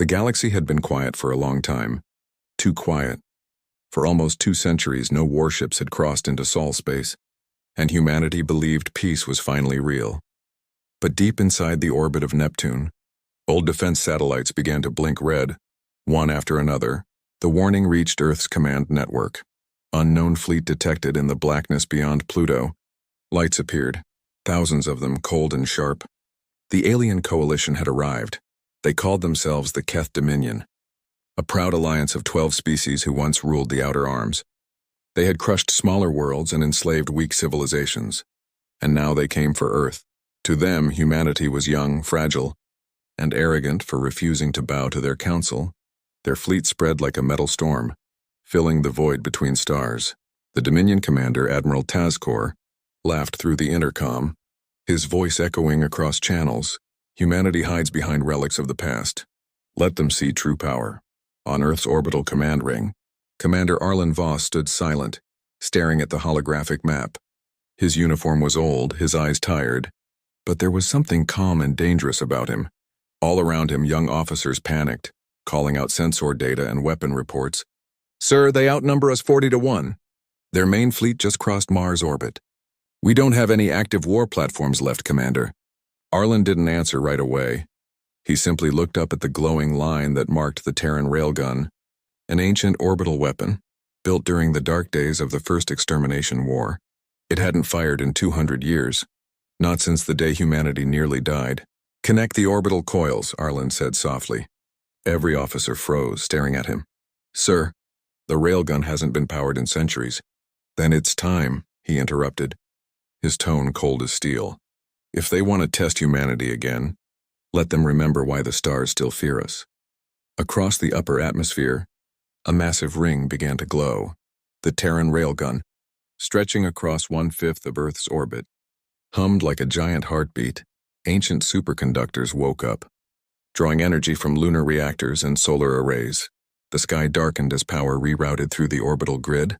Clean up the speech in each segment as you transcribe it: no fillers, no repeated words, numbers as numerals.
The galaxy had been quiet for a long time. Too quiet. For almost 2 centuries, no warships had crossed into Sol space, and humanity believed peace was finally real. But deep inside the orbit of Neptune, old defense satellites began to blink red, one after another. The warning reached Earth's command network. Unknown fleet detected in the blackness beyond Pluto. Lights appeared, thousands of them, cold and sharp. The alien coalition had arrived. They called themselves the Keth Dominion, a proud alliance of 12 species who once ruled the Outer Arms. They had crushed smaller worlds and enslaved weak civilizations, and now they came for Earth. To them, humanity was young, fragile, and arrogant for refusing to bow to their council. Their fleet spread like a metal storm, filling the void between stars. The Dominion commander, Admiral Tazkor, laughed through the intercom, his voice echoing across channels. Humanity hides behind relics of the past. Let them see true power. On Earth's orbital command ring, Commander Arlen Voss stood silent, staring at the holographic map. His uniform was old, his eyes tired, but there was something calm and dangerous about him. All around him, young officers panicked, calling out sensor data and weapon reports. "Sir, they outnumber us 40-1. Their main fleet just crossed Mars orbit. We don't have any active war platforms left, Commander." Arlen didn't answer right away. He simply looked up at the glowing line that marked the Terran Railgun, an ancient orbital weapon, built during the dark days of the First Extermination War. It hadn't fired in 200 years, not since the day humanity nearly died. "Connect the orbital coils," Arlen said softly. Every officer froze, staring at him. "Sir, the railgun hasn't been powered in centuries." "Then it's time," he interrupted, his tone cold as steel. "If they want to test humanity again, let them remember why the stars still fear us." Across the upper atmosphere, a massive ring began to glow. The Terran Railgun, stretching across 1/5 of Earth's orbit, hummed like a giant heartbeat. Ancient superconductors woke up, drawing energy from lunar reactors and solar arrays. The sky darkened as power rerouted through the orbital grid.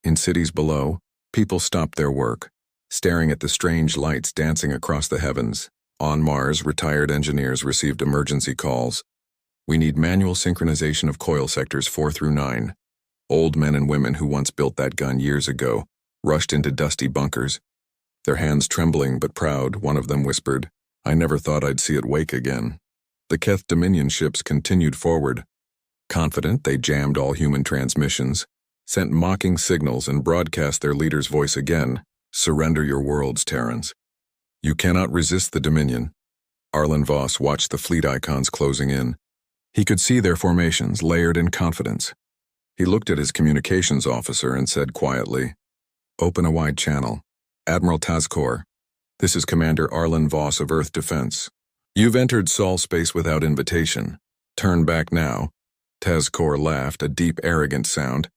In cities below, people stopped their work, staring at the strange lights dancing across the heavens. On Mars, retired engineers received emergency calls. "We need manual synchronization of coil sectors 4 through 9. Old men and women who once built that gun years ago rushed into dusty bunkers. Their hands trembling but proud, one of them whispered, "I never thought I'd see it wake again." The Keth Dominion ships continued forward. Confident, they jammed all human transmissions, sent mocking signals, and broadcast their leader's voice again. "Surrender your worlds, Terrans. You cannot resist the Dominion." Arlen Voss watched the fleet icons closing in. He could see their formations, layered in confidence. He looked at his communications officer and said quietly, "Open a wide channel. Admiral Tazkor, this is Commander Arlen Voss of Earth Defense. You've entered Sol space without invitation. Turn back now." Tazkor laughed, a deep, arrogant sound.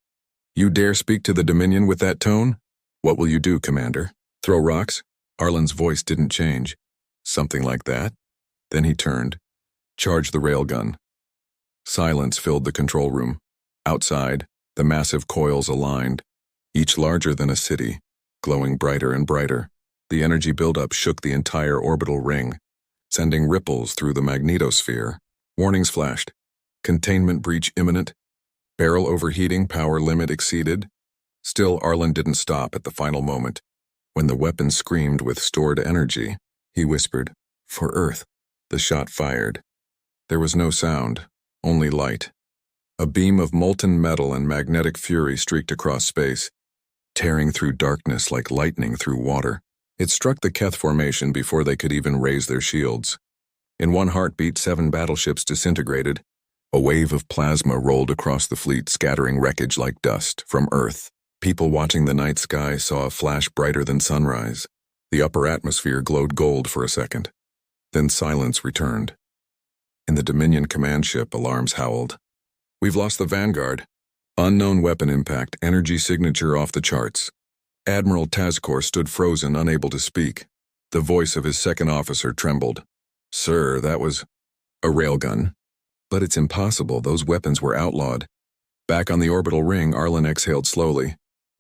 "You dare speak to the Dominion with that tone? What will you do, Commander? Throw rocks?" Arlen's voice didn't change. "Something like that." Then he turned. "Charge the railgun." Silence filled the control room. Outside, the massive coils aligned, each larger than a city, glowing brighter and brighter. The energy buildup shook the entire orbital ring, sending ripples through the magnetosphere. Warnings flashed. Containment breach imminent. Barrel overheating, power limit exceeded. Still, Arlen didn't stop at the final moment. When the weapon screamed with stored energy, he whispered, "For Earth." The shot fired. There was no sound, only light. A beam of molten metal and magnetic fury streaked across space, tearing through darkness like lightning through water. It struck the Keth formation before they could even raise their shields. In one heartbeat, 7 battleships disintegrated. A wave of plasma rolled across the fleet, scattering wreckage like dust. From Earth, people watching the night sky saw a flash brighter than sunrise. The upper atmosphere glowed gold for a second. Then silence returned. In the Dominion command ship, alarms howled. "We've lost the Vanguard. Unknown weapon impact, energy signature off the charts." Admiral Tazkor stood frozen, unable to speak. The voice of his second officer trembled. "Sir, that was a railgun." "But it's impossible. Those weapons were outlawed." Back on the orbital ring, Arlen exhaled slowly.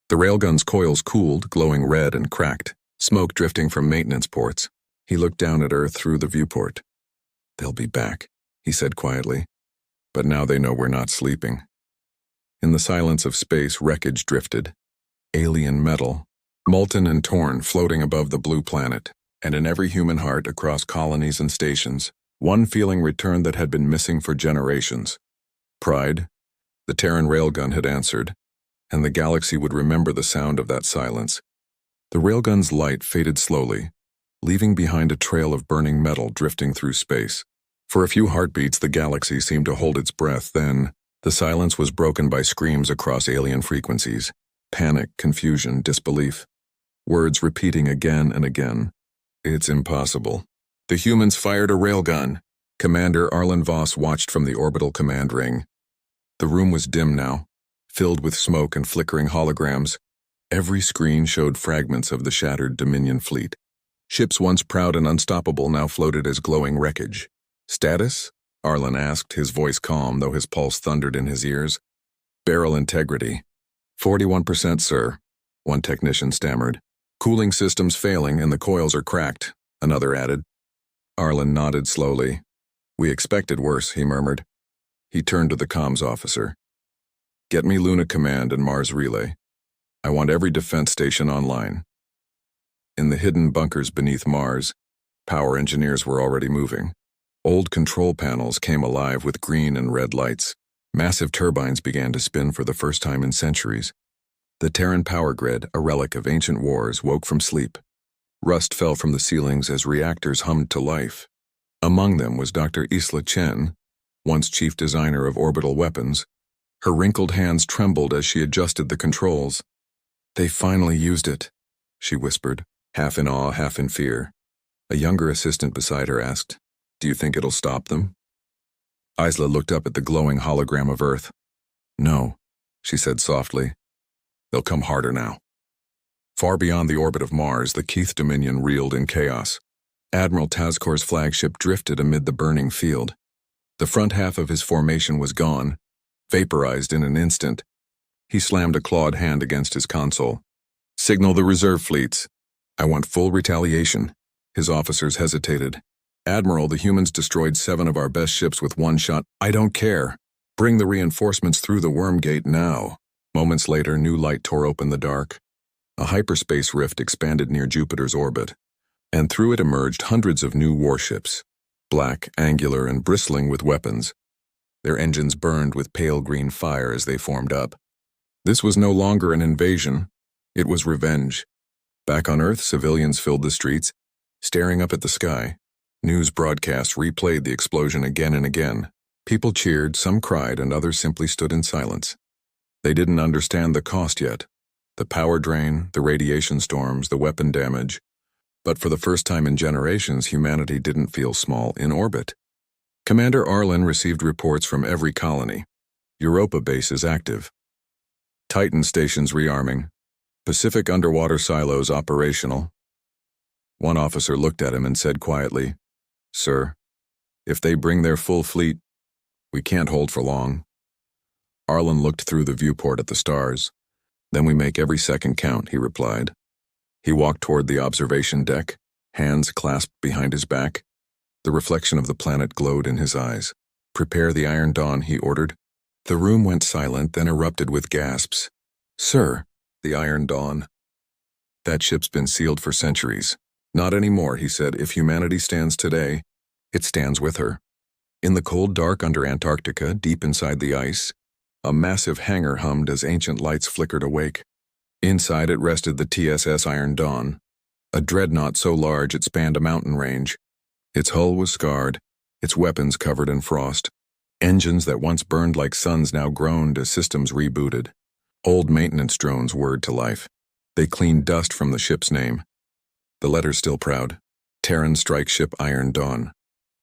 The railgun's coils cooled, glowing red and cracked, smoke drifting from maintenance ports. He looked down at Earth through the viewport. "They'll be back," he said quietly. But now they know we're not sleeping. In the silence of space, wreckage drifted. Alien metal, molten and torn, floating above the blue planet. And in every human heart across colonies and stations, one feeling returned that had been missing for generations. Pride. The Terran Railgun had answered, and the galaxy would remember the sound of that silence. The railgun's light faded slowly, leaving behind a trail of burning metal drifting through space. For a few heartbeats, the galaxy seemed to hold its breath. Then, the silence was broken by screams across alien frequencies. Panic, confusion, disbelief. Words repeating again and again. It's impossible. The humans fired a railgun. Commander Arlen Voss watched from the orbital command ring. The room was dim now, filled with smoke and flickering holograms. Every screen showed fragments of the shattered Dominion fleet. Ships once proud and unstoppable now floated as glowing wreckage. Status? Arlen asked, his voice calm, though his pulse thundered in his ears. Barrel integrity. 41%, sir, one technician stammered. Cooling systems failing and the coils are cracked, another added. Arlen nodded slowly. We expected worse, he murmured. He turned to the comms officer. Get me Luna Command and Mars Relay. I want every defense station online. In the hidden bunkers beneath Mars, power engineers were already moving. Old control panels came alive with green and red lights. Massive turbines began to spin for the first time in centuries. The Terran power grid, a relic of ancient wars, woke from sleep. Rust fell from the ceilings as reactors hummed to life. Among them was Dr. Isla Chen, once chief designer of orbital weapons. Her wrinkled hands trembled as she adjusted the controls. They finally used it, she whispered, half in awe, half in fear. A younger assistant beside her asked, Do you think it'll stop them? Isla looked up at the glowing hologram of Earth. No, she said softly. They'll come harder now. Far beyond the orbit of Mars, the Keith Dominion reeled in chaos. Admiral Tazkor's flagship drifted amid the burning field. The front half of his formation was gone, vaporized in an instant. He slammed a clawed hand against his console. Signal the reserve fleets. I want full retaliation. His officers hesitated. Admiral, the humans destroyed 7 of our best ships with one shot. I don't care. Bring the reinforcements through the worm gate now. Moments later, new light tore open the dark. A hyperspace rift expanded near Jupiter's orbit, and through it emerged hundreds of new warships, black, angular, and bristling with weapons. Their engines burned with pale green fire as they formed up. This was no longer an invasion. It was revenge. Back on Earth, civilians filled the streets, staring up at the sky. News broadcasts replayed the explosion again and again. People cheered, some cried, and others simply stood in silence. They didn't understand the cost yet. The power drain, the radiation storms, the weapon damage. But for the first time in generations, humanity didn't feel small in orbit. Commander Arlen received reports from every colony. Europa base is active. Titan stations rearming. Pacific underwater silos operational. One officer looked at him and said quietly, Sir, if they bring their full fleet, we can't hold for long. Arlen looked through the viewport at the stars. Then we make every second count, he replied. He walked toward the observation deck, hands clasped behind his back. The reflection of the planet glowed in his eyes. Prepare the Iron Dawn, he ordered. The room went silent, then erupted with gasps. Sir, the Iron Dawn. That ship's been sealed for centuries. Not anymore, he said. If humanity stands today, it stands with her. In the cold dark under Antarctica, deep inside the ice, a massive hangar hummed as ancient lights flickered awake. Inside it rested the TSS Iron Dawn, a dreadnought so large it spanned a mountain range. Its hull was scarred, its weapons covered in frost. Engines that once burned like suns now groaned as systems rebooted. Old maintenance drones whirred to life. They cleaned dust from the ship's name. The letters still proud. Terran Strike Ship Iron Dawn.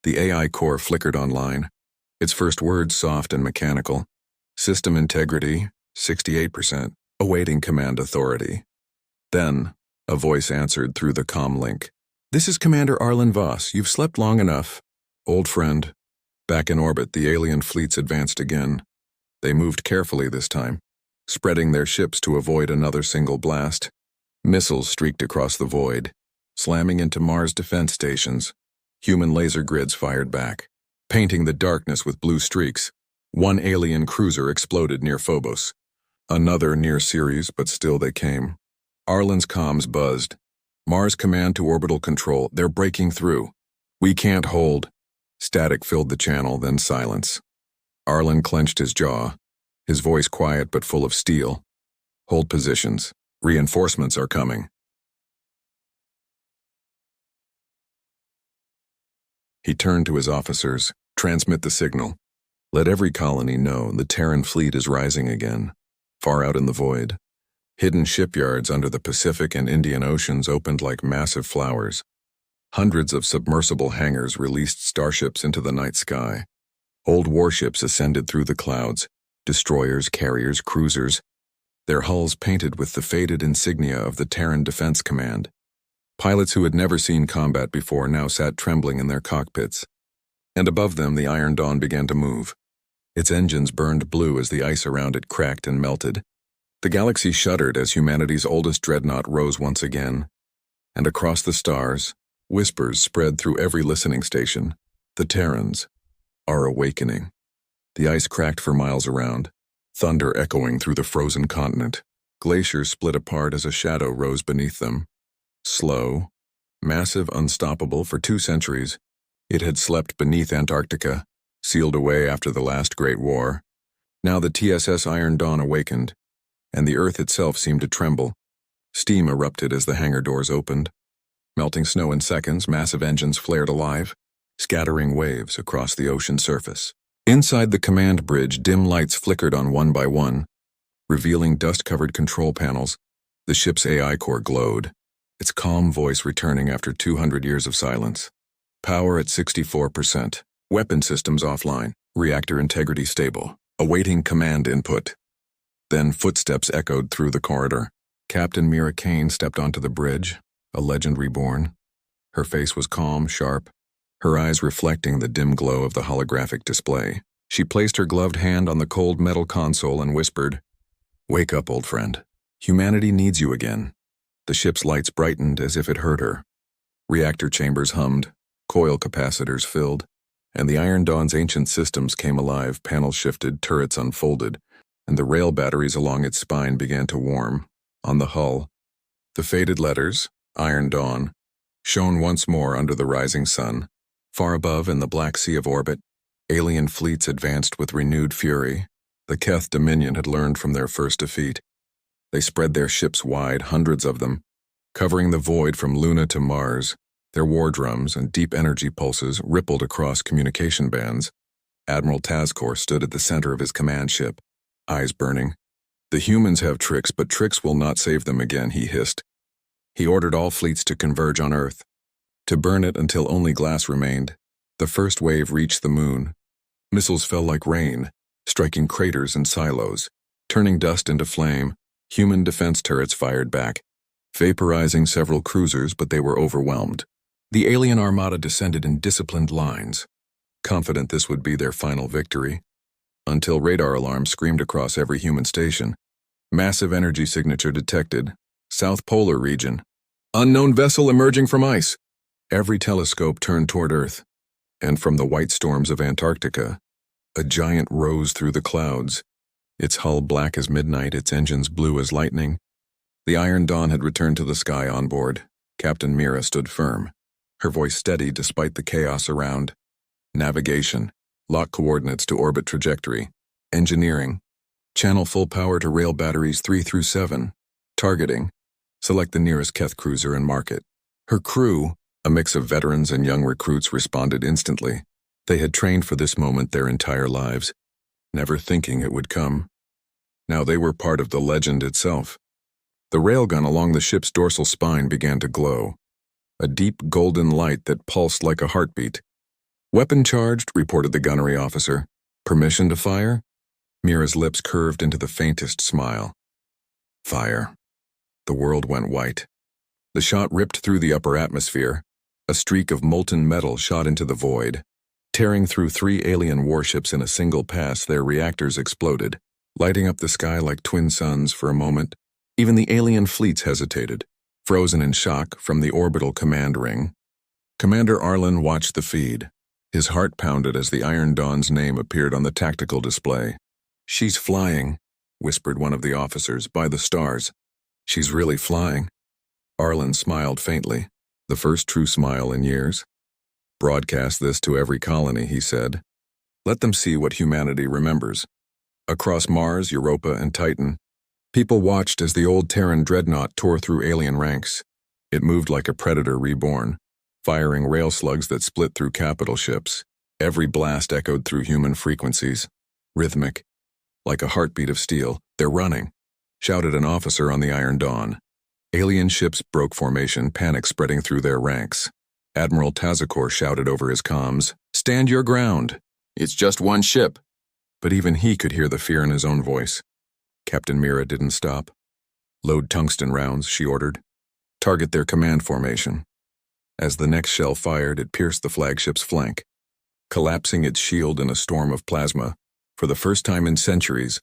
The AI core flickered online. Its first words soft and mechanical. System integrity, 68%. Awaiting command authority. Then, a voice answered through the comm link. This is Commander Arlen Voss. You've slept long enough. Old friend. Back in orbit, the alien fleets advanced again. They moved carefully this time, spreading their ships to avoid another single blast. Missiles streaked across the void, slamming into Mars defense stations. Human laser grids fired back, painting the darkness with blue streaks. One alien cruiser exploded near Phobos. Another near Ceres, but still they came. Arlen's comms buzzed. Mars command to orbital control. They're breaking through. We can't hold. Static filled the channel, then silence. Arlen clenched his jaw, his voice quiet but full of steel. Hold positions. Reinforcements are coming. He turned to his officers. Transmit the signal. Let every colony know the Terran fleet is rising again, far out in the void. Hidden shipyards under the Pacific and Indian Oceans opened like massive flowers. Hundreds of submersible hangars released starships into the night sky. Old warships ascended through the clouds, destroyers, carriers, cruisers, their hulls painted with the faded insignia of the Terran Defense Command. Pilots who had never seen combat before now sat trembling in their cockpits. And above them the Iron Dawn began to move. Its engines burned blue as the ice around it cracked and melted. The galaxy shuddered as humanity's oldest dreadnought rose once again. And across the stars, whispers spread through every listening station. The Terrans are awakening. The ice cracked for miles around, thunder echoing through the frozen continent. Glaciers split apart as a shadow rose beneath them. Slow, massive, unstoppable for 2 centuries, it had slept beneath Antarctica, sealed away after the last Great War. Now the TSS Iron Dawn awakened, and the Earth itself seemed to tremble. Steam erupted as the hangar doors opened. Melting snow in seconds, massive engines flared alive, scattering waves across the ocean surface. Inside the command bridge, dim lights flickered on one by one, revealing dust-covered control panels. The ship's AI core glowed, its calm voice returning after 200 years of silence. Power at 64%. Weapon systems offline. Reactor integrity stable. Awaiting command input. Then footsteps echoed through the corridor. Captain Mira Kane stepped onto the bridge, a legend reborn. Her face was calm, sharp, her eyes reflecting the dim glow of the holographic display. She placed her gloved hand on the cold metal console and whispered, "Wake up, old friend. Humanity needs you again." The ship's lights brightened as if it heard her. Reactor chambers hummed, coil capacitors filled, and the Iron Dawn's ancient systems came alive. Panels shifted, turrets unfolded, and the rail batteries along its spine began to warm. On the hull, the faded letters, Iron Dawn, shone once more under the rising sun. Far above in the black sea of orbit, alien fleets advanced with renewed fury. The Keth Dominion had learned from their first defeat. They spread their ships wide, hundreds of them, covering the void from Luna to Mars. Their war drums and deep energy pulses rippled across communication bands. Admiral Tazkor stood at the center of his command ship, eyes burning. "The humans have tricks, but tricks will not save them again," he hissed. He ordered all fleets to converge on Earth, to burn it until only glass remained. The first wave reached the moon. Missiles fell like rain, striking craters and silos, turning dust into flame. Human defense turrets fired back, vaporizing several cruisers, but they were overwhelmed. The alien armada descended in disciplined lines, confident this would be their final victory, until radar alarms screamed across every human station. Massive energy signature detected. South Polar region. Unknown vessel emerging from ice. Every telescope turned toward Earth, and from the white storms of Antarctica, a giant rose through the clouds, its hull black as midnight, its engines blue as lightning. The Iron Dawn had returned to the sky on board. Captain Mira stood firm, her voice steady despite the chaos around. Navigation, lock coordinates to orbit trajectory. Engineering, channel full power to rail batteries 3 through 7. Targeting, select the nearest Keth cruiser and mark it. Her crew, a mix of veterans and young recruits, responded instantly. They had trained for this moment their entire lives, never thinking it would come. Now they were part of the legend itself. The railgun along the ship's dorsal spine began to glow, a deep golden light that pulsed like a heartbeat. "Weapon charged," reported the gunnery officer. "Permission to fire?" Mira's lips curved into the faintest smile. Fire. The world went white. The shot ripped through the upper atmosphere. A streak of molten metal shot into the void. Tearing through 3 alien warships in a single pass, their reactors exploded, lighting up the sky like twin suns. For a moment, even the alien fleets hesitated, frozen in shock from the orbital command ring. Commander Arlen watched the feed, His heart pounded as the Iron Dawn's name appeared on the tactical display. "She's flying," whispered one of the officers, "by the stars. She's really flying." Arlen smiled faintly, the first true smile in years. "Broadcast this to every colony," he said. "Let them see what humanity remembers." Across Mars, Europa, and Titan, people watched as the old Terran dreadnought tore through alien ranks. It moved like a predator reborn, firing rail slugs that split through capital ships. Every blast echoed through human frequencies, rhythmic, like a heartbeat of steel. "They're running," shouted an officer on the Iron Dawn. Alien ships broke formation, panic spreading through their ranks. Admiral Tazakor shouted over his comms, "Stand your ground. It's just one ship." But even he could hear the fear in his own voice. Captain Mira didn't stop. "Load tungsten rounds," she ordered. "Target their command formation." As the next shell fired, it pierced the flagship's flank, collapsing its shield in a storm of plasma. For the first time in centuries,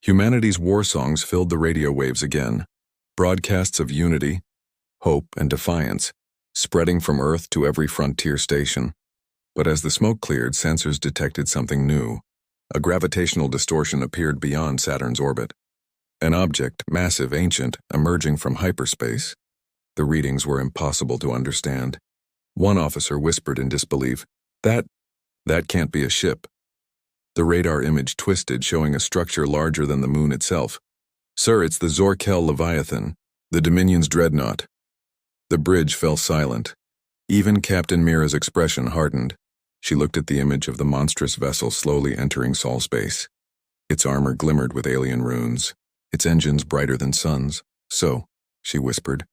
humanity's war songs filled the radio waves again, broadcasts of unity, hope, and defiance, spreading from Earth to every frontier station. But as the smoke cleared, sensors detected something new. A gravitational distortion appeared beyond Saturn's orbit. An object, massive, ancient, emerging from hyperspace. The readings were impossible to understand. One officer whispered in disbelief, That can't be a ship." The radar image twisted, showing a structure larger than the moon itself. "Sir, it's the Zorkel Leviathan, the Dominion's dreadnought." The bridge fell silent. Even Captain Mira's expression hardened. She looked at the image of the monstrous vessel slowly entering Sol space. Its armor glimmered with alien runes, its engines brighter than suns. "So," she whispered,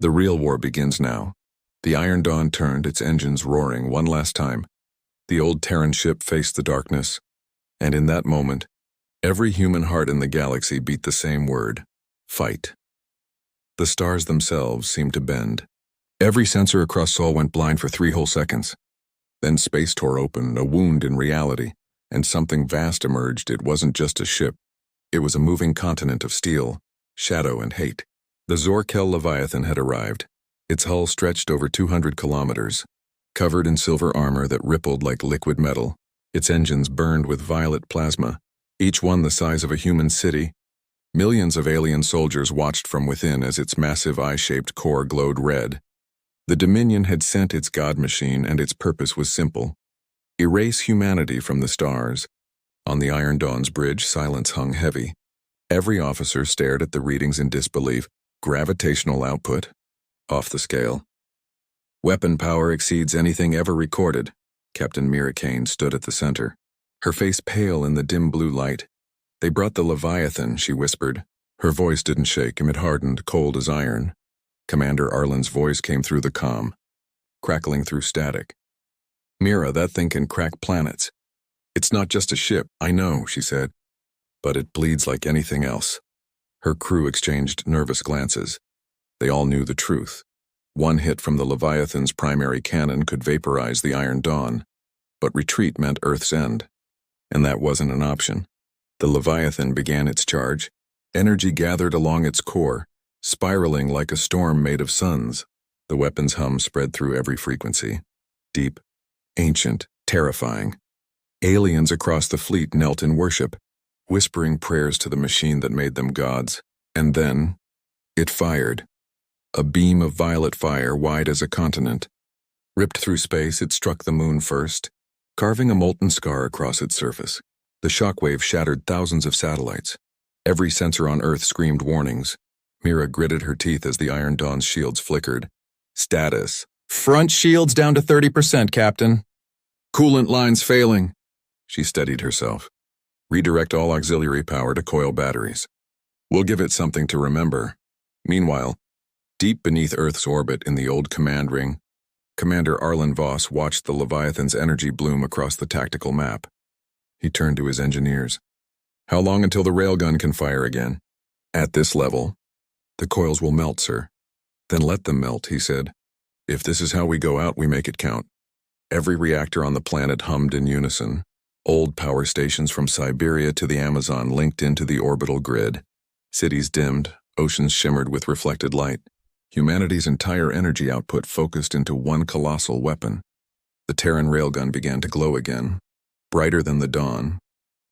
"the real war begins now." The Iron Dawn turned, its engines roaring one last time. The old Terran ship faced the darkness, and in that moment, every human heart in the galaxy beat the same word: fight. The stars themselves seemed to bend. Every sensor across Sol went blind for 3 whole seconds. Then space tore open, a wound in reality, and something vast emerged. It wasn't just a ship. It was a moving continent of steel, shadow, and hate. The Zorkel Leviathan had arrived. Its hull stretched over 200 kilometers, covered in silver armor that rippled like liquid metal. Its engines burned with violet plasma, each one the size of a human city. Millions of alien soldiers watched from within as its massive eye-shaped core glowed red. The Dominion had sent its god machine, and its purpose was simple: erase humanity from the stars. On the Iron Dawn's bridge, silence hung heavy. Every officer stared at the readings in disbelief. Gravitational output, off the scale. "Weapon power exceeds anything ever recorded." Captain Mira Kane stood at the center, her face pale in the dim blue light. "They brought the Leviathan," she whispered. Her voice didn't shake, it hardened, cold as iron. Commander Arlen's voice came through the comm, crackling through static. "Mira, that thing can crack planets. It's not just a ship." "I know," she said, "but it bleeds like anything else." Her crew exchanged nervous glances. They all knew the truth. One hit from the Leviathan's primary cannon could vaporize the Iron Dawn, but retreat meant Earth's end. And that wasn't an option. The Leviathan began its charge. Energy gathered along its core, spiraling like a storm made of suns. The weapon's hum spread through every frequency. Deep, ancient, terrifying. Aliens across the fleet knelt in worship, whispering prayers to the machine that made them gods. And then, it fired. A beam of violet fire wide as a continent. Ripped through space, it struck the moon first, carving a molten scar across its surface. The shockwave shattered thousands of satellites. Every sensor on Earth screamed warnings. Mira gritted her teeth as the Iron Dawn's shields flickered. "Status: front shields down to 30%, Captain. Coolant lines failing." She steadied herself. "Redirect all auxiliary power to coil batteries. We'll give it something to remember." Meanwhile, deep beneath Earth's orbit in the old command ring, Commander Arlen Voss watched the Leviathan's energy bloom across the tactical map. He turned to his engineers. "How long until the railgun can fire again?" "At this level, the coils will melt, sir." "Then let them melt," he said. "If this is how we go out, we make it count." Every reactor on the planet hummed in unison. Old power stations from Siberia to the Amazon linked into the orbital grid. Cities dimmed, oceans shimmered with reflected light. Humanity's entire energy output focused into one colossal weapon. The Terran Railgun began to glow again, brighter than the dawn.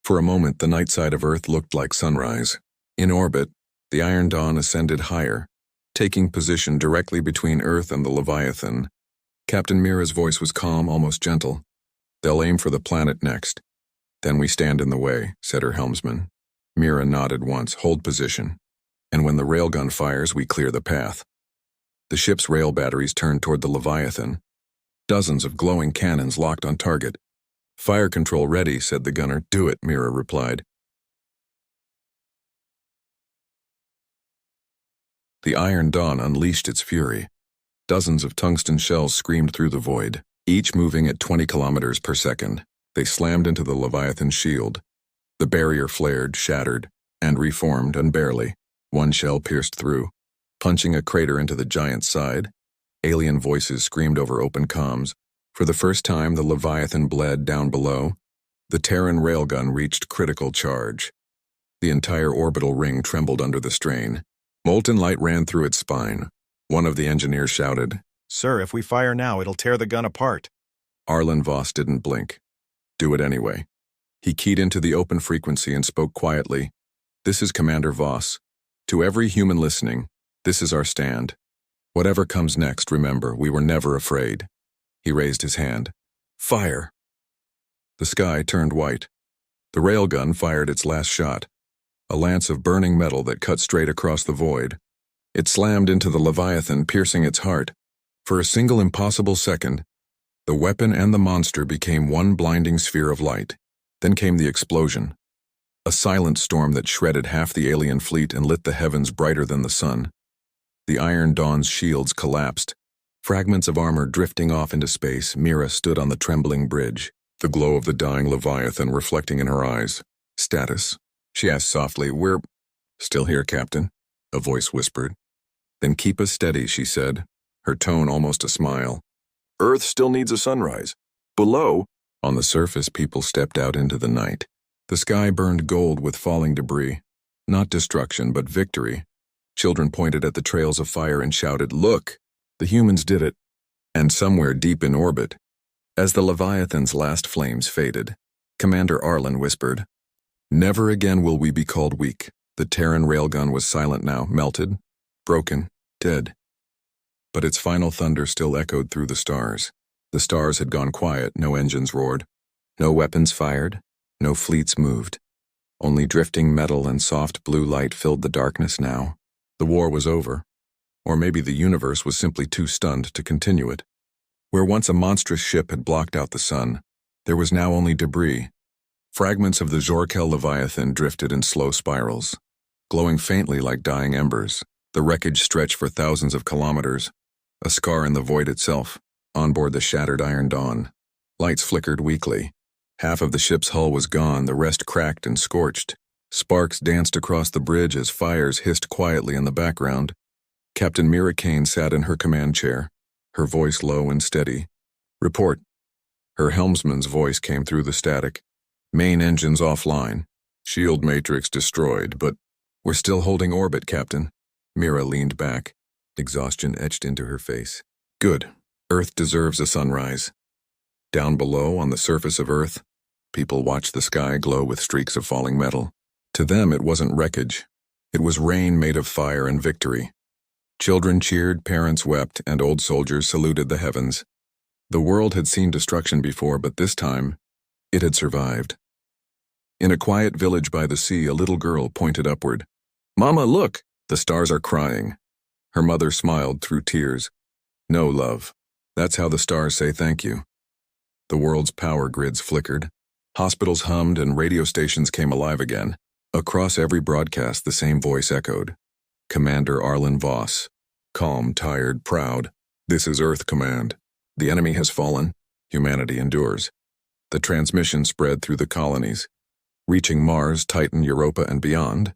For a moment, the night side of Earth looked like sunrise. In orbit, the Iron Dawn ascended higher, taking position directly between Earth and the Leviathan. Captain Mira's voice was calm, almost gentle. "They'll aim for the planet next. Then we stand in the way," said her helmsman. Mira nodded once. "Hold position. And when the railgun fires, we clear the path." The ship's rail batteries turned toward the Leviathan. Dozens of glowing cannons locked on target. "Fire control ready," said the gunner. "Do it," Mira replied. The Iron Dawn unleashed its fury. Dozens of tungsten shells screamed through the void, each moving at 20 kilometers per second. They slammed into the Leviathan's shield. The barrier flared, shattered, and reformed unbarely. One shell pierced through, punching a crater into the giant's side. Alien voices screamed over open comms. For the first time, the Leviathan bled down below. The Terran Railgun reached critical charge. The entire orbital ring trembled under the strain. Molten light ran through its spine. One of the engineers shouted, "Sir, if we fire now, it'll tear the gun apart." Arlen Voss didn't blink. "Do it anyway." He keyed into the open frequency and spoke quietly. "This is Commander Voss. To every human listening, this is our stand. Whatever comes next, remember, we were never afraid." He raised his hand. "Fire!" The sky turned white. The railgun fired its last shot, a lance of burning metal that cut straight across the void. It slammed into the Leviathan, piercing its heart. For a single impossible second, the weapon and the monster became one blinding sphere of light. Then came the explosion. A silent storm that shredded half the alien fleet and lit the heavens brighter than the sun. The Iron Dawn's shields collapsed. Fragments of armor drifting off into space, Mira stood on the trembling bridge, the glow of the dying Leviathan reflecting in her eyes. "Status?" she asked softly. "We're still here, Captain," a voice whispered. "Then keep us steady," she said, her tone almost a smile. "Earth still needs a sunrise. Below..." On the surface, people stepped out into the night. The sky burned gold with falling debris. Not destruction, but victory. Children pointed at the trails of fire and shouted, "Look! The humans did it." And somewhere deep in orbit, as the Leviathan's last flames faded, Commander Arlen whispered, "Never again will we be called weak." The Terran Railgun was silent now, melted, broken, dead. But its final thunder still echoed through the stars. The stars had gone quiet, no engines roared, no weapons fired, no fleets moved. Only drifting metal and soft blue light filled the darkness now. The war was over. Or maybe the universe was simply too stunned to continue it. Where once a monstrous ship had blocked out the sun, there was now only debris. Fragments of the Zorkel Leviathan drifted in slow spirals, glowing faintly like dying embers. The wreckage stretched for thousands of kilometers, a scar in the void itself. On board the shattered Iron Dawn, lights flickered weakly. Half of the ship's hull was gone, the rest cracked and scorched. Sparks danced across the bridge as fires hissed quietly in the background. Captain Mira Kane sat in her command chair, her voice low and steady. "Report." Her helmsman's voice came through the static. "Main engines offline. Shield matrix destroyed, but we're still holding orbit, Captain." Mira leaned back, exhaustion etched into her face. "Good. Earth deserves a sunrise." Down below, on the surface of Earth, people watched the sky glow with streaks of falling metal. To them, it wasn't wreckage. It was rain made of fire and victory. Children cheered, parents wept, and old soldiers saluted the heavens. The world had seen destruction before, but this time, it had survived. In a quiet village by the sea, a little girl pointed upward. "Mama, look! The stars are crying." Her mother smiled through tears. "No, love. That's how the stars say thank you." The world's power grids flickered. Hospitals hummed and radio stations came alive again. Across every broadcast, the same voice echoed. Commander Arlen Voss. Calm, tired, proud. "This is Earth Command. The enemy has fallen. Humanity endures." The transmission spread through the colonies, reaching Mars, Titan, Europa, and beyond.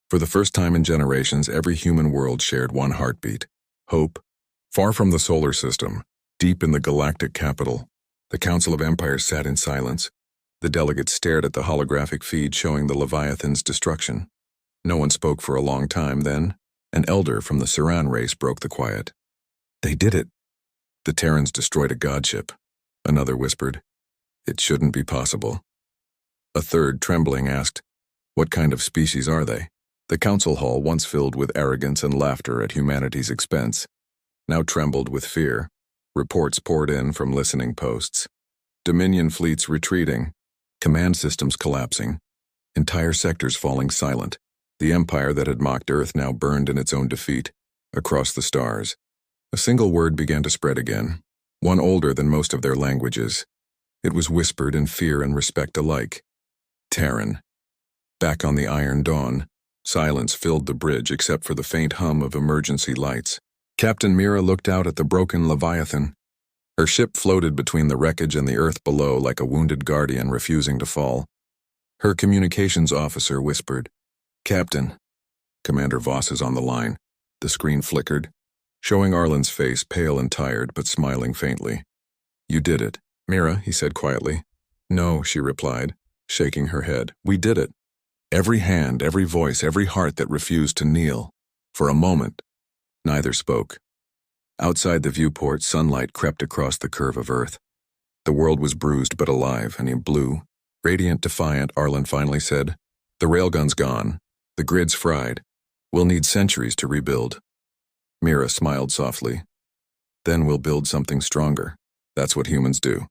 For the first time in generations, every human world shared one heartbeat. Hope. Far from the solar system, deep in the galactic capital, the Council of Empires sat in silence. The delegates stared at the holographic feed showing the Leviathan's destruction. No one spoke for a long time. Then, an elder from the Terran race broke the quiet. "They did it. The Terrans destroyed a godship. Another whispered, "It shouldn't be possible." A third, trembling, asked, "What kind of species are they?" The council hall, once filled with arrogance and laughter at humanity's expense, now trembled with fear. Reports poured in from listening posts. Dominion fleets retreating, command systems collapsing, entire sectors falling silent. The empire that had mocked Earth now burned in its own defeat, across the stars. A single word began to spread again, one older than most of their languages. It was whispered in fear and respect alike. Terran. Back on the Iron Dawn, silence filled the bridge except for the faint hum of emergency lights. Captain Mira looked out at the broken Leviathan. Her ship floated between the wreckage and the earth below like a wounded guardian refusing to fall. Her communications officer whispered, "Captain." Commander Voss is on the line. The screen flickered, showing Arlen's face pale and tired but smiling faintly. "You did it." "Mira," he said quietly. "No," she replied, shaking her head. "We did it." Every hand, every voice, every heart that refused to kneel. For a moment, neither spoke. Outside the viewport, sunlight crept across the curve of Earth. The world was bruised but alive, and in blue, radiant, defiant, Arlen finally said, "The railgun's gone. The grid's fried. We'll need centuries to rebuild." Mira smiled softly. "Then we'll build something stronger. That's what humans do."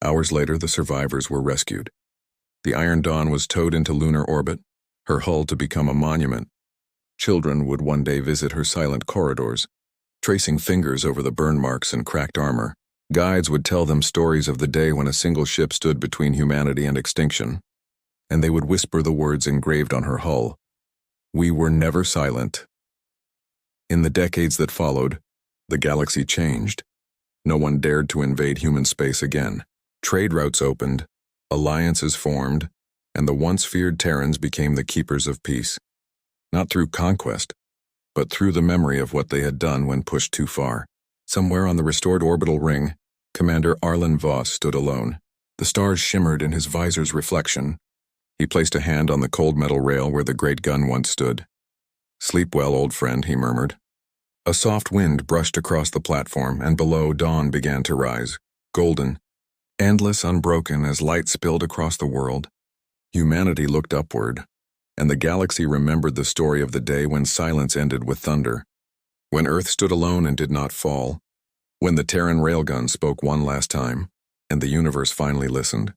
Hours later, the survivors were rescued. The Iron Dawn was towed into lunar orbit, her hull to become a monument. Children would one day visit her silent corridors, tracing fingers over the burn marks and cracked armor. Guides would tell them stories of the day when a single ship stood between humanity and extinction, and they would whisper the words engraved on her hull, "We were never silent." In the decades that followed, the galaxy changed. No one dared to invade human space again. Trade routes opened, alliances formed, and the once feared Terrans became the keepers of peace. Not through conquest, but through the memory of what they had done when pushed too far. Somewhere on the restored orbital ring, Commander Arlen Voss stood alone. The stars shimmered in his visor's reflection. He placed a hand on the cold metal rail where the great gun once stood. "Sleep well, old friend," he murmured. A soft wind brushed across the platform, and below dawn began to rise, golden, endless, unbroken as light spilled across the world. Humanity looked upward, and the galaxy remembered the story of the day when silence ended with thunder, when Earth stood alone and did not fall, when the Terran Railgun spoke one last time, and the universe finally listened.